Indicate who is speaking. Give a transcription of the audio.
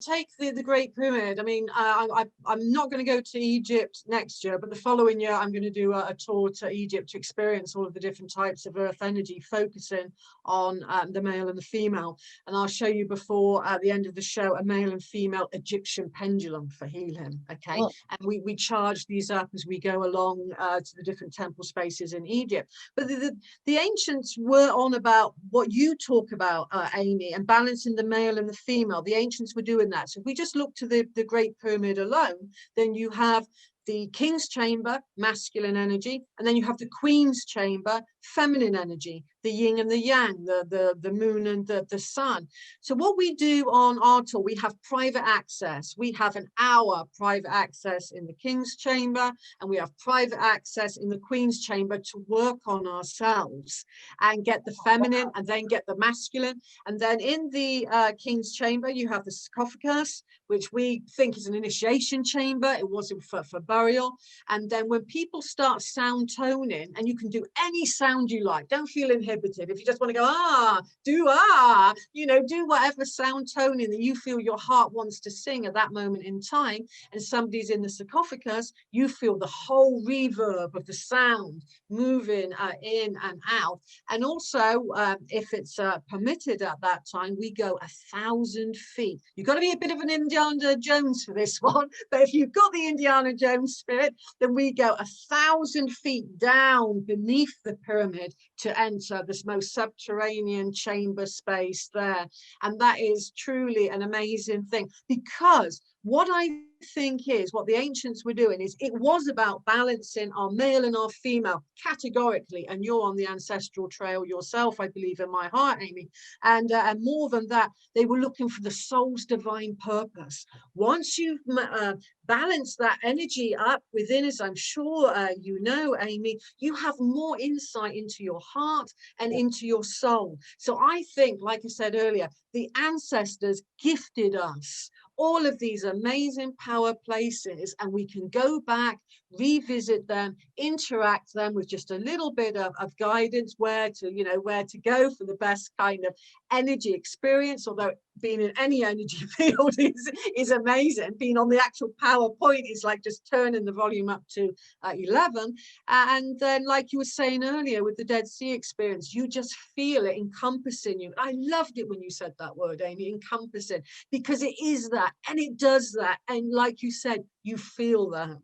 Speaker 1: take the Great Pyramid. I mean, I'm not going to go to Egypt next year, but the following year I'm going to do a tour to Egypt to experience all of the different types of earth energy, focusing on the male and the female. And I'll show you before at the end of the show a male and female Egyptian pendulum for healing. Okay,
Speaker 2: Well,
Speaker 1: and we charge these up as we go along to the different temple spaces in Egypt. But the ancients were on about what you talk about, Amy, and balancing the male and the female. The ancients were doing that. So if we just look to the Great Pyramid alone, then you have the king's chamber, masculine energy, and then you have the queen's chamber, feminine energy, the yin and the yang, the moon and the sun. So what we do on our tour, we have private access. We have an hour private access in the king's chamber, and we have private access in the queen's chamber to work on ourselves and get the feminine and then get the masculine. And then in the king's chamber, you have the sarcophagus, which we think is an initiation chamber. It wasn't for burial. And then when people start sound toning, and you can do any sound you like, don't feel inhibited. If you just want to go, you know, do whatever sound toning that you feel your heart wants to sing at that moment in time, and somebody's in the sarcophagus, you feel the whole reverb of the sound moving in and out. And also, if it's permitted at that time, we go 1,000 feet. You've got to be a bit of an Indiana Jones for this one, but if you've got the Indiana Jones spirit, then we go 1,000 feet down beneath the pyramid to enter this most subterranean chamber space there. And that is truly an amazing thing, because what I think is what the ancients were doing is it was about balancing our male and our female categorically. And you're on the ancestral trail yourself, I believe, in my heart, Amy. And more than that, they were looking for the soul's divine purpose. Once you've balanced that energy up within, as I'm sure you know, Amy, you have more insight into your heart and into your soul. So I think, like I said earlier, the ancestors gifted us all of these amazing power places, and we can go back, revisit them, interact them with just a little bit of guidance, where to go for the best kind of energy experience. Although being in any energy field is amazing. Being on the actual PowerPoint is like just turning the volume up to 11. And then, like you were saying earlier with the Dead Sea experience, you just feel it encompassing you. I loved it when you said that word, Amy, encompassing, because it is that, and it does that. And like you said, you feel that.